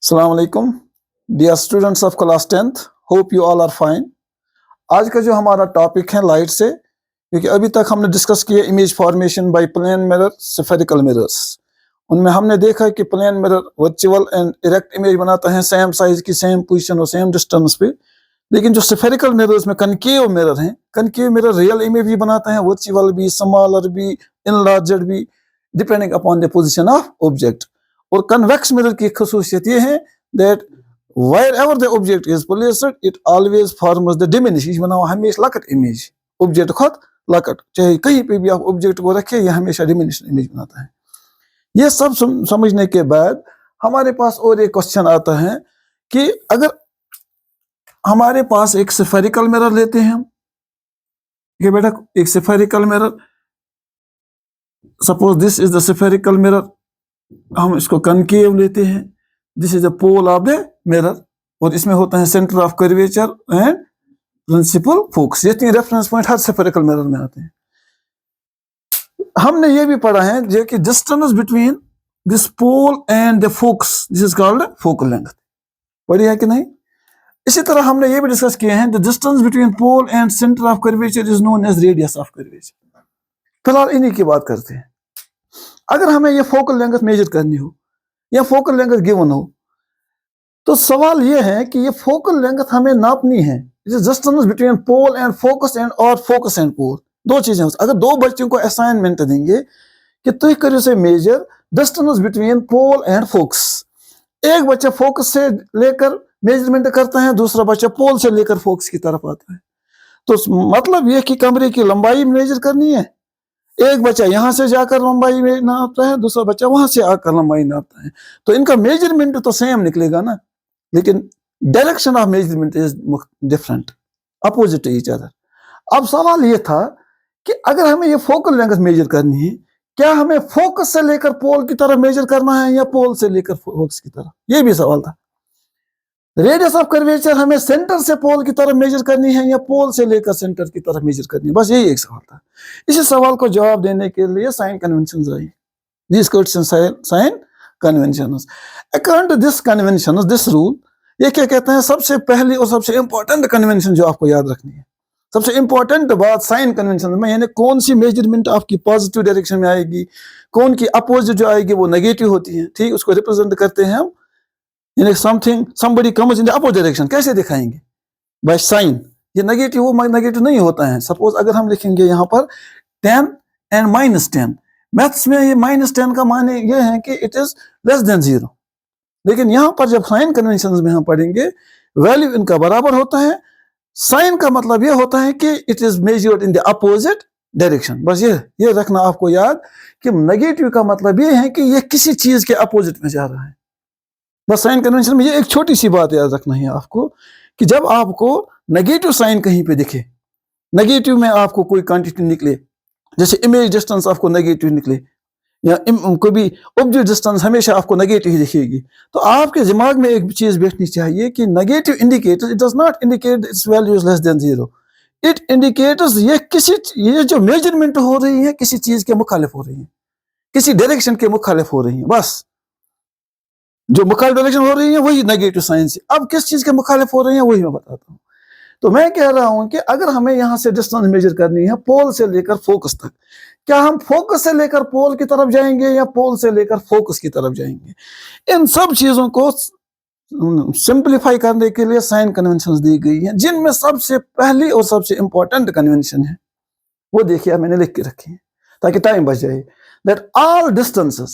अस्सलाम वालेकुम dear students of class 10th, hope you all are fine. आज का जो हमारा टॉपिक है लाइट से, क्योंकि अभी तक हमने डिस्कस किया image formation by plane mirror, spherical mirrors. उनमें हमने देखा कि plane mirror virtual and erect image बनाता है सेम साइज की, सेम पोजीशन और सेम डिस्टेंस पे। लेकिन जो स्फेरिकल मिरर्स में कनकेव मिरर हैं, कनकेव मिरर रियल इमेज भी बनाते हैं, वर्चुअल भी, स्मॉलर भी, इनलार्जड भी, depending upon the position of object. और कन्वेक्स मिरर की खसूसियत ये है that wherever the object is placed, it always forms the diminished। यह बनाओ हमेशा लकट इमेज, ऑब्जेक्ट खुद लकट, चाहे कहीं पे भी आप ऑब्जेक्ट को रखें, यह हमेशा डिमिनिश्ड इमेज बनाता है। ये सब समझने के बाद हमारे पास और एक क्वेश्चन आता है कि अगर हमारे पास एक स्फेरिकल मिरर लेते हैं हम, ये बेटा एक spherical mirror, suppose this is the spherical mirror, हम इसको कनकेव लेते हैं, this is the pole of the mirror, और इसमें होता है centre of curvature and principal focus. ये तीन रेफरेंस पॉइंट हर स्फेरिकल मिरर में आते हैं। हमने ये भी पढ़ा है जो कि distance between this pole and the focus, this is called focal length. पढ़ी है कि नहीं? इसी तरह हमने ये भी डिस्कस किए हैं, the distance between pole and centre of curvature is known as radius of curvature. फिलहाल इन्हीं की बात करते हैं। अगर हमें ये फोकल लेंथ मेजर करनी हो या फोकल लेंथ गिवन हो, तो सवाल ये है कि ये फोकल लेंथ हमें नापनी है। Distance between pole and focus and और फोकस एंड पोल, दो चीजें। अगर दो बच्चों को असाइनमेंट देंगे कि तुम करो से measure distance between pole and focus, एक बच्चा फोकस से लेकर मेजरमेंट करता है, दूसरा बच्चा पोल से लेकर फोकस की तरफ आता है। तो मतलब यह कि कमरे की लंबाई मेजर करनी है, एक बच्चा यहां से जाकर लंबाई में नापता है, दूसरा बच्चा वहां से आकर लंबाई नापता है। तो इनका मेजरमेंट तो सेम निकलेगा ना, लेकिन direction of measurement is different, opposite each other. अब सवाल ये था कि अगर हमें ये फोकल लेंथ मेजर करनी है, क्या हमें फोकस से लेकर पोल की तरफ मेजर करना है या पोल से लेकर फोकस की तरफ? ये भी सवाल था। रेडियस ऑफ कर्वेचर हमें सेंटर से पोल की तरफ मेजर करनी है या पोल से लेकर सेंटर की तरफ मेजर करनी है? बस यही एक सवाल था। इसी सवाल को जवाब देने के लिए साइन कन्वेंशंस आई। These questions sign conventions. According to this conventions, this rule, ये क्या कहते हैं? सबसे पहली और सबसे इंपॉर्टेंट कन्वेंशन जो आपको याद रखनी है, सबसे इंपॉर्टेंट बात साइन कन्वेंशन में, यानी कौन सी मेजरमेंट आपकी पॉजिटिव डायरेक्शन में आएगी, कौन की अपोजिट जो आएगी वो नेगेटिव होती है। ठीक, उसको रिप्रेजेंट करते हैं हम, यानी something somebody comes in the opposite direction, कैसे दिखाएंगे? By sine. ये नेगेटिव वो नेगेटिव नहीं होता है। सपोज अगर हम लिखेंगे यहाँ पर 10 एंड -10, मैथ्स में ये -10 का माने ये है कि इट इज लेस देन 0, लेकिन यहाँ पर जब साइन कन्वेंशन में हम पढ़ेंगे वैल्यू इनका बराबर होता है। साइन का मतलब ये होता है कि it is measured in the opposite direction. बस ये रखना आपको याद कि नेगेटिव का मतलब ये है कि ये किसी चीज के अपोजिट में जा रहा है। बस साइन कन्वेंशन में ये एक छोटी सी बात याद रखना है आपको कि जब आपको नेगेटिव साइन कहीं पे दिखे, नेगेटिव में आपको कोई क्वांटिटी निकले, जैसे इमेज डिस्टेंस आपको नेगेटिव निकले या कोई भी ऑब्जेक्ट डिस्टेंस हमेशा आपको नेगेटिव दिखेगी, तो आपके दिमाग में एक चीज बैठनी चाहिए कि negative indicators, it does not indicate it's value is less than 0, it indicators ये जो मेजरमेंट हो रही है किसी चीज के मुखालिफ हो रही है, किसी डायरेक्शन के मुखालिफ हो रही है। बस जो मुखालिफ डायरेक्शन हो रही है वही नेगेटिव साइन से। अब किस चीज के मुखालिफ हो रही है वही मैं बताता हूँ। तो मैं कह रहा हूं कि अगर हमें यहां से डिस्टेंस मेजर करनी है पोल से लेकर फोकस तक, क्या हम फोकस से लेकर पोल की तरफ जाएंगे या पोल से लेकर फोकस की तरफ जाएंगे? इन सब चीजों को सिंप्लीफाई करने के लिए साइन कन्वेंशंस दी गई हैं, जिनमें सबसे पहली और सबसे इंपॉर्टेंट कन्वेंशन है वो देखिए मैंने लिख के रखी है ताकि टाइम बच जाए। That all distances,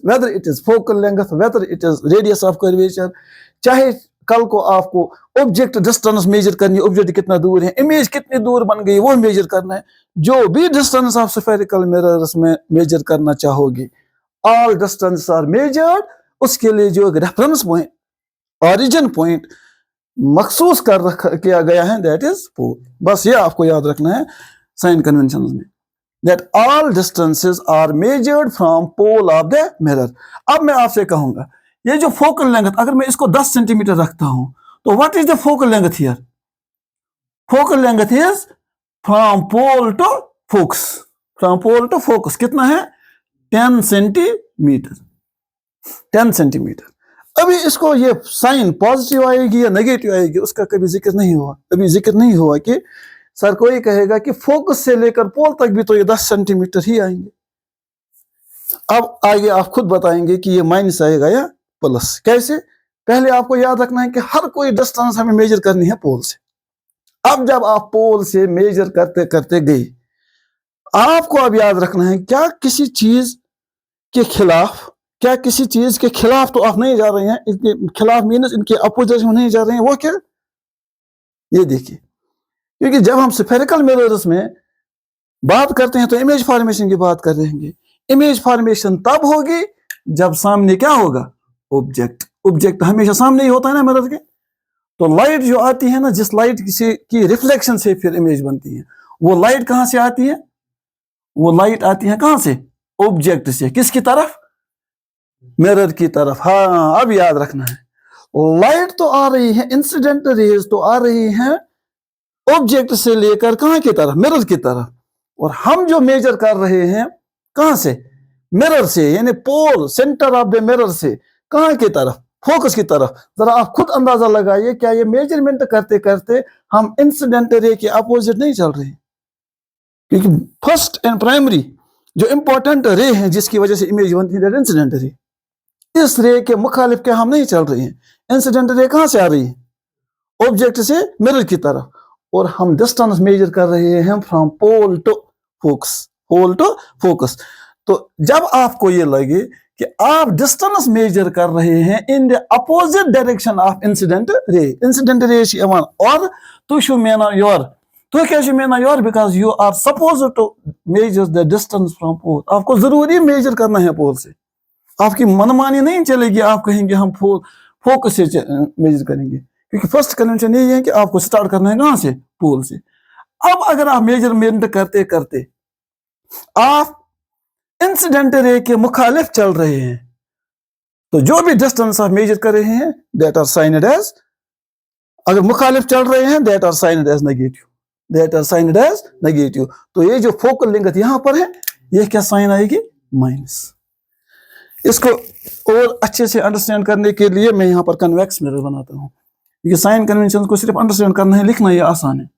whether it is focal length, whether it is radius of curvature, चाहे कल को आपको ऑब्जेक्ट डिस्टेंस मेजर करनी है, ऑब्जेक्ट कितना दूर है, इमेज कितनी दूर बन गई वो मेजर करना है, जो भी डिस्टेंस आप स्फेरिकल मिरर्स में मेजर करना चाहोगे, ऑल डिस्टेंस आर मेजर्ड। उसके लिए जो एक रेफरेंस पॉइंट, ओरिजिन पॉइंट मखसूस किया गया है, दैट इज पोल। बस ये आपको याद रखना है साइन कन्वेंशन में, that all distances are measured from pole of the mirror। अब मैं आपसे कहूंगा ये जो फोकल लेंथ, अगर मैं इसको 10 सेंटीमीटर रखता हूं तो what is the focal length here? Focal length is from pole to focus, from pole to focus कितना है? 10 सेंटीमीटर, 10 सेंटीमीटर। अभी इसको ये साइन पॉजिटिव आएगी या नेगेटिव आएगी उसका कभी जिक्र नहीं हुआ, अभी जिक्र नहीं हुआ कि सर कोई कहेगा कि फोकस से लेकर पोल तक भी तो ये 10 सेंटीमीटर ही आएंगे। अब आगे आप खुद बताएंगे कि ये माइनस आएगा या प्लस। कैसे? पहले आपको याद रखना है कि हर कोई डिस्टेंस हमें मेजर करनी है पोल से। अब जब आप पोल से मेजर करते करते गए, आपको अब याद रखना है क्या किसी चीज के खिलाफ, क्या किसी चीज के खिलाफ तो आप नहीं जा रहे हैं, इनके खिलाफ मीनस इनके अपोजिट में नहीं जा रहे हैं। वो क्या? ये देखिए, क्योंकि जब हम स्फेरिकल मिरर्स में बात करते हैं तो इमेज फॉर्मेशन की बात कर रहे हैं। इमेज फॉर्मेशन तब होगी जब सामने क्या होगा? ऑब्जेक्ट। ऑब्जेक्ट हमेशा सामने ही होता है ना मिरर के। तो लाइट जो आती है ना, जिस लाइट की रिफ्लेक्शन से फिर इमेज बनती है, वो लाइट कहां से आती है? वो लाइट आती है कहां से? ऑब्जेक्ट से। किसकी तरफ? मिरर की तरफ। हाँ, अब याद रखना है, लाइट तो आ रही है, इंसिडेंट रेज तो आ रही है ऑब्जेक्ट से लेकर कहां की तरफ? मिरर की तरफ। और हम जो मेजर कर रहे हैं कहां से? मिरर से, यानी पोल सेंटर ऑफ द मिरर से कहां की तरफ? फोकस की तरफ। जरा आप खुद अंदाजा लगाइए, क्या ये मेजरमेंट करते करते हम इंसिडेंट रे के अपोजिट नहीं चल रहे? क्योंकि फर्स्ट एंड प्राइमरी जो इंपॉर्टेंट रे है जिसकी वजह से इमेज बनती है इंसिडेंट रे, इस रे के मुखालिफ के हम नहीं चल रहे हैं। इंसिडेंट रे कहां से आ रही है? ऑब्जेक्ट से मिरर की तरफ। और हम डिस्टेंस मेजर कर रहे हैं from pole to focus. Pole to focus. तो जब आपको ये लगे कि आप डिस्टेंस मेजर कर रहे हैं in the opposite direction of incident ray, incident ray और तो मेना योर, तो क्या मेना योर, because you are suppose to measure the distance from pole. आपको जरूरी मेजर करना है पोल से। आपकी मनमानी नहीं चलेगी, आप कहेंगे हम फोकस से मेजर करेंगे, क्योंकि फर्स्ट कन्वेंशन यही है कि आपको स्टार्ट करना है कहां से? पोल से। अब अगर आप मेजरमेंट करते करते आप इंसिडेंट रे के मुखालिफ चल रहे हैं, तो जो भी डिस्टेंस आप मेजर कर रहे हैं दैट आर साइनड एज, अगर मुखालिफ चल रहे हैं that are signed as negative, that are signed as negative. तो ये जो फोकल लेंथ यहां पर है, ये क्या साइन आएगी? माइनस। इसको और अच्छे से अंडरस्टैंड करने के लिए मैं यहाँ पर कन्वेक्स मिरर बनाता हूँ। ये साइन कन्वेंशन को सिर्फ अंडरस्टैंड करना है, लिखना ये आसान है।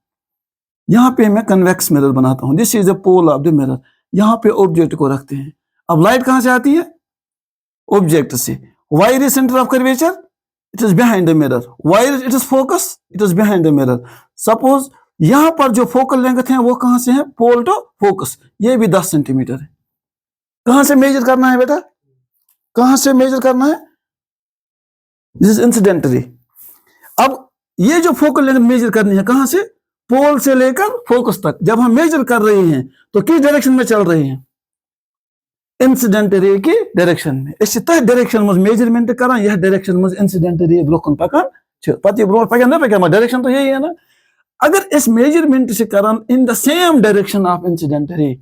यहाँ पे मैं कन्वेक्स मिरर बनाता हूँ। This is the pole of the mirror. यहाँ पे ऑब्जेक्ट को रखते हैं। अब लाइट कहाँ से आती है? ऑब्जेक्ट से। Wire is centre of curvature, it is behind the mirror. Wire it is focus, it is behind the mirror. Suppose यहाँ पर जो फोकल लेंथ है वो कहाँ से है? Pole to focus. ये भी 10 सेंटीमीटर है। कहाँ से मेजर करना है बेटा? कहां से मेजर करना है? This is incident ray. अब ये जो फोकल लेंथ मेजर करनी है कहां से? पोल से लेकर फोकस तक। जब हम मेजर कर रहे हैं तो किस डायरेक्शन में चल रहे हैं? इंसिडेंट रे की डायरेक्शन में। इस डायरेक्शन में मेजरमेंट करा, यह डायरेक्शन में इंसिडेंट रे ब्रोकन पकन पति ब्रो पकन ना पकन, डायरेक्शन तो यही है ना। अगर इस मेजरमेंट से करन in the same direction of incident ray,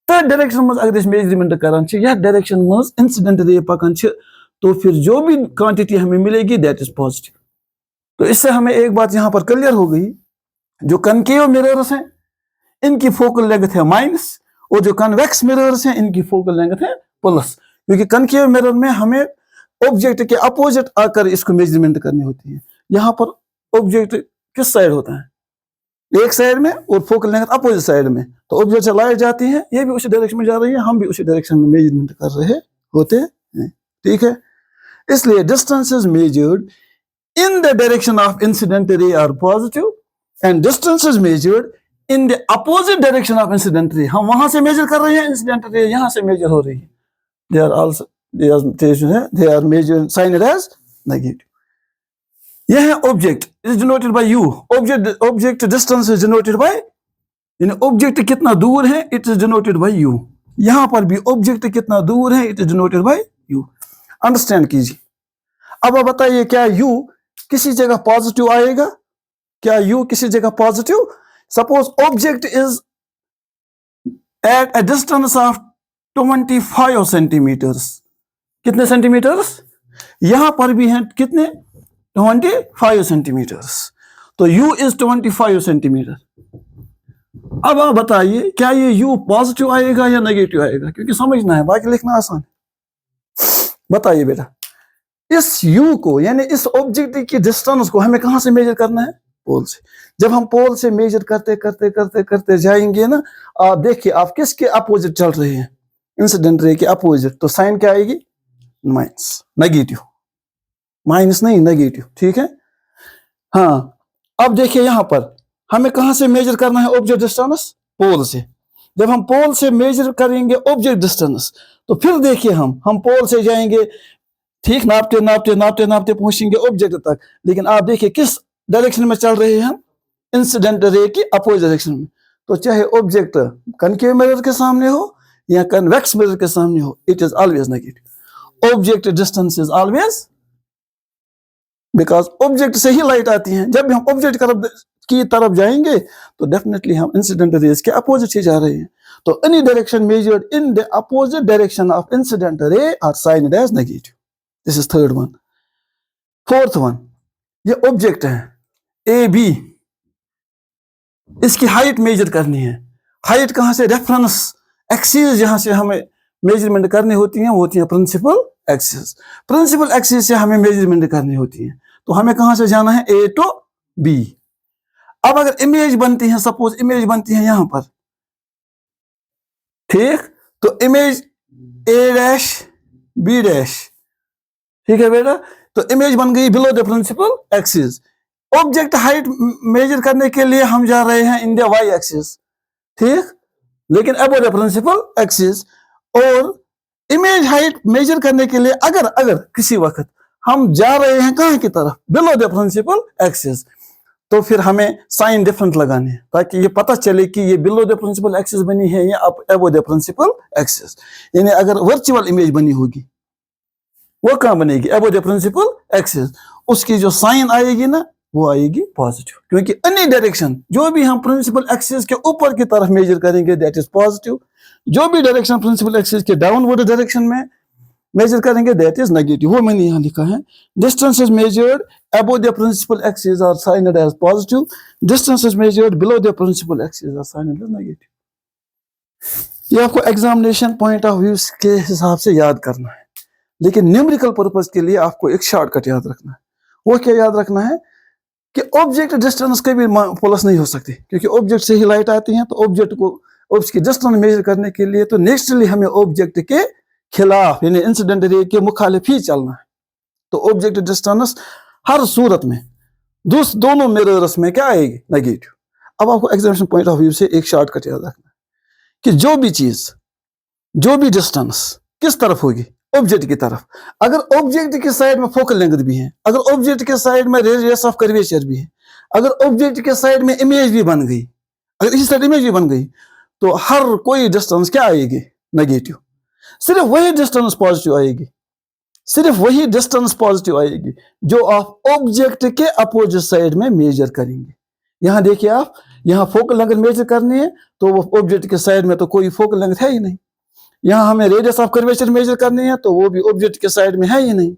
तो डायरेक्शन में अगर मेजरमेंट करान यह डायरेक्शन में इंसिडेंट रे पकान, तो फिर जो भी क्वांटिटी हमें मिलेगी दैट इज पॉजिटिव। तो इससे हमें एक बात यहां पर क्लियर हो गई, जो कनकेव मिरर्स हैं इनकी फोकल लेंथ है माइनस, और जो कन्वेक्स मिरर्स हैं इनकी फोकल लेंथ है प्लस। क्योंकि कनकेव मिरर में हमें ऑब्जेक्ट के अपोजिट आकर इसको मेजरमेंट करनी होती है। यहाँ पर ऑब्जेक्ट किस साइड होता है? एक साइड में, और फोकल लेंथ अपोजिट साइड में। तो ऑब्जेक्ट से लाइट जाती है, ये भी उसी डायरेक्शन में जा रही है, हम भी उसी डायरेक्शन में मेजरमेंट कर रहे होते हैं। ठीक है, इसलिए distance is measured in the direction of incident ray are positive and distance is measured in the opposite direction of incident ray. हम वहां से मेजर कर रहे हैं, इंसिडेंट रे यहां से मेजर हो रही है। They are also they are measure signed as negative. यह है object is denoted by u. Object distance is denoted by, यानी ऑब्जेक्ट कितना दूर है it is denoted by u. यहां पर भी ऑब्जेक्ट कितना दूर है it is denoted by u. Understand कीजिए। अब आप बताइए, क्या यू किसी जगह पॉजिटिव आएगा? क्या यू किसी जगह positive? Suppose object is at a distance of 25 centimetres. कितने सेंटीमीटर्स? यहां पर भी हैं कितने? 25 सेंटीमीटर्स। तो u इज 25 सेंटीमीटर। अब आप बताइए, क्या ये u पॉजिटिव आएगा या नेगेटिव आएगा? क्योंकि समझना है, बाकी लिखना आसान है। बताइए बेटा, इस u को यानी इस ऑब्जेक्ट की डिस्टेंस को हमें कहां से मेजर करना है? पोल से। जब हम पोल से मेजर करते करते करते करते जाएंगे ना, आप देखिए आप किसके अपोजिट चल रहे हैं? इंसिडेंट रे के अपोजिट, तो साइन क्या आएगी? माइनस, नेगेटिव, माइनस नहीं नेगेटिव, ठीक है। हाँ, अब देखिए यहां पर हमें कहां से मेजर करना है ऑब्जेक्ट डिस्टेंस? पोल से। जब हम पोल से मेजर करेंगे ऑब्जेक्ट डिस्टेंस, तो फिर देखिए हम पोल से जाएंगे, ठीक, नापते नापते नापते नापते पहुंचेंगे ऑब्जेक्ट तक, लेकिन आप देखिए किस डायरेक्शन में चल रहे हैं हम? इंसिडेंट रे की अपोजिट डायरेक्शन में। तो चाहे ऑब्जेक्ट कनकेव मिरर के सामने हो या कन्वेक्स मिरर के सामने हो, it is always negative. Object distance is always, because object से ही लाइट आती है। जब भी हम ऑब्जेक्ट की तरफ जाएंगे तो डेफिनेटली हम इंसिडेंट रेज के अपोजिट ही जा रहे हैं। तो any direction measured in the opposite direction of incident ray are signed as negative. This is third one. Fourth one, ये ऑब्जेक्ट है ए बी, इसकी हाइट मेजर करनी है। हाइट कहां से? रेफरेंस एक्सिस जहां से हमें मेजरमेंट करनी होती है वो होती है प्रिंसिपल एक्सिस। प्रिंसिपल एक्सिस से हमें मेजरमेंट करनी होती है, तो हमें कहां से जाना है? ए टू बी। अब अगर इमेज बनती है, सपोज इमेज बनती है यहां पर, ठीक, तो image A dash B dash, ठीक है बेटा, तो इमेज बन गई below the principal axis. Object height measure करने के लिए हम जा रहे हैं इन द वाई एक्सिस, ठीक, लेकिन अबव द प्रिंसिपल एक्सिस। और इमेज हाइट मेजर करने के लिए अगर किसी वक्त हम जा रहे हैं कहां की तरफ? बिलो द प्रिंसिपल एक्सिस, तो फिर हमें साइन डिफरेंट लगाने हैं ताकि ये पता चले कि ये बिलो द प्रिंसिपल एक्सिस बनी है या अबव द प्रिंसिपल एक्सिस। यानी अगर वर्चुअल इमेज बनी होगी वो कहां बनेगी? Above the principal axis. उसकी जो साइन आएगी ना वो आएगी पॉजिटिव, क्योंकि एनी डायरेक्शन जो भी हम प्रिंसिपल एक्सिस के ऊपर की तरफ मेजर करेंगे दैट इज पॉजिटिव। जो भी डायरेक्शन प्रिंसिपल एक्सिस के डाउनवर्ड डायरेक्शन में मेजर करेंगे दैट इज नेगेटिव। वो मैंने यहां लिखा है, distance is measured above the principal axis are signed as positive, distance is measured below the principal axis are signed as negative। ये आपको एग्जामिनेशन पॉइंट ऑफ व्यू के हिसाब से याद करना है, लेकिन न्यूमेरिकल पर्पस के लिए आपको एक शॉर्टकट याद रखना है। वो क्या याद रखना है कि ऑब्जेक्ट डिस्टेंस कभी प्लस नहीं हो सकती, क्योंकि ऑब्जेक्ट से ही लाइट आती है। तो ऑब्जेक्ट को उसकी डिस्टेंस मेजर करने के लिए तो नेचुरली हमें ऑब्जेक्ट के खिलाफ यानी इंसिडेंट रे के मुखालिफ ही चलना है। तो ऑब्जेक्ट डिस्टेंस हर सूरत में दोनों मिरर्स में क्या आएगी? नेगेटिव। अब आपको एग्जामिनेशन पॉइंट ऑफ व्यू से एक शॉर्टकट याद रखना है कि जो भी चीज, जो भी डिस्टेंस किस तरफ होगी? ऑब्जेक्ट की तरफ। अगर ऑब्जेक्ट के साइड में फोकल लेंथ भी है, अगर ऑब्जेक्ट के साइड में रेडियस ऑफ कर्वेचर भी है, अगर ऑब्जेक्ट के साइड में इमेज भी बन गई, अगर इसी साइड इमेज भी बन गई, तो हर कोई डिस्टेंस क्या आएगी? नेगेटिव। सिर्फ वही डिस्टेंस पॉजिटिव आएगी, सिर्फ वही डिस्टेंस पॉजिटिव आएगी जो आप ऑब्जेक्ट के अपोजिट साइड में मेजर करेंगे। यहां देखिए आप, यहां फोकल लेंथ मेजर करनी है तो वो ऑब्जेक्ट के साइड में तो कोई फोकल लेंथ है ही नहीं। यहां हमें रेडियस ऑफ कर्वेचर मेजर करनी है तो वो भी ऑब्जेक्ट के साइड में है ही नहीं।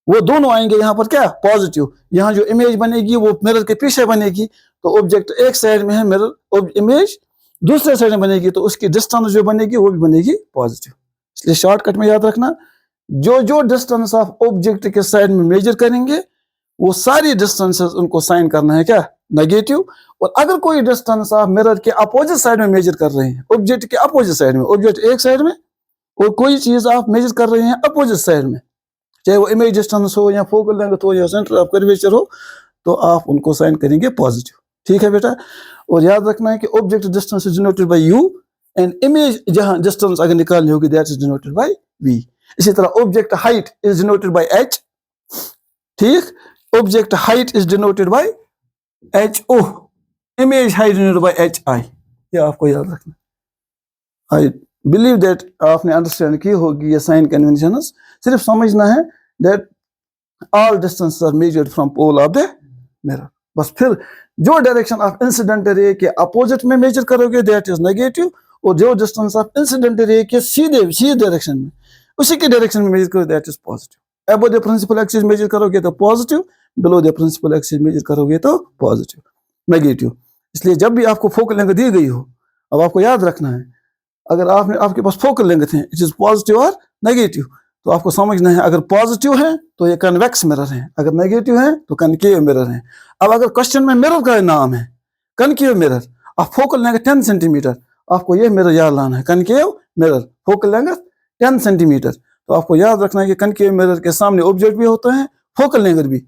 वो दोनों आएंगे यहां पर क्या? पॉजिटिव। यहां जो इमेज बनेगी वो मिरर के पीछे बनेगी, तो ऑब्जेक्ट एक साइड में है, मिरर इमेज दूसरे साइड में बनेगी, तो उसकी डिस्टेंस जो बनेगी वो भी बनेगी पॉजिटिव। इसलिए शॉर्टकट में याद रखना, जो डिस्टेंस ऑफ ऑब्जेक्ट के साइड में मेजर करेंगे वो सारी डिस्टेंसेस उनको साइन करना है क्या? नेगेटिव। और अगर कोई डिस्टेंस आप मिरर के अपोजिट साइड में मेजर कर रहे हैं, ऑब्जेक्ट के अपोजिट साइड में, ऑब्जेक्ट एक साइड में और कोई चीज आप मेजर कर रहे हैं अपोजिट साइड में, चाहे वो इमेज डिस्टेंस हो या फोकल लेंथ हो या सेंटर ऑफ कर्वेचर हो, तो आप उनको साइन करेंगे पॉजिटिव। ठीक है बेटा। और याद रखना है कि object distance is denoted by U and image जहां डिस्टेंस अगर निकालनी होगी that is denoted by V. इसी तरह object height is denoted by H, ठीक, object height is denoted by H O, image height denoted by H I. ये आपको याद रखना। आई बिलीव दैट आपने अंडरस्टैंड की होगी ये साइन कन्वेंशंस। सिर्फ समझना है that all distances are measured from pole of the mirror. बस फिर जो डायरेक्शन ऑफ इंसिडेंट रे के अपोजिट में मेजर करोगे दैट इज नेगेटिव, और जो डिस्टेंस ऑफ इंसिडेंट रे के सीधे डायरेक्शन में उसी के डायरेक्शन में मेजर करो that is positive. Above the principal axis measure करोगे तो positive, below the principal axis measure करोगे तो पॉजिटिव, नेगेटिव। इसलिए जब भी आपको फोकल लेंथ दी गई हो, अब आपको याद रखना है अगर आपके पास फोकल लेंथ है इट इज पॉजिटिव और नेगेटिव, तो आपको समझना है, अगर पॉजिटिव है तो ये कन्वेक्स मिरर है, अगर नेगेटिव है तो कनकेव मिरर है। अब अगर क्वेश्चन में मिरर का नाम है कनकेव मिरर, अब फोकल लेंथ 10 सेंटीमीटर, आपको ये मिरर याद लाना है, concave mirror, focal length 10 centimetre. तो आपको याद रखना है कि कनकेव मिरर के सामने ऑब्जेक्ट भी होता है, फोकल लेंथ भी,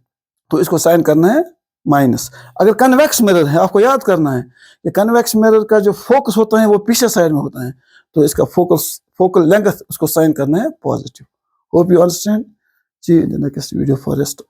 तो इसको साइन करना है माइनस। अगर कन्वेक्स मिरर है, आपको याद करना है कि कन्वेक्स मिरर का जो फोकस होता है वो पीछे साइड में होता है, तो इसका फोकल लेंथ उसको साइन करना है positive. Hope you understand. See you in the next video for rest.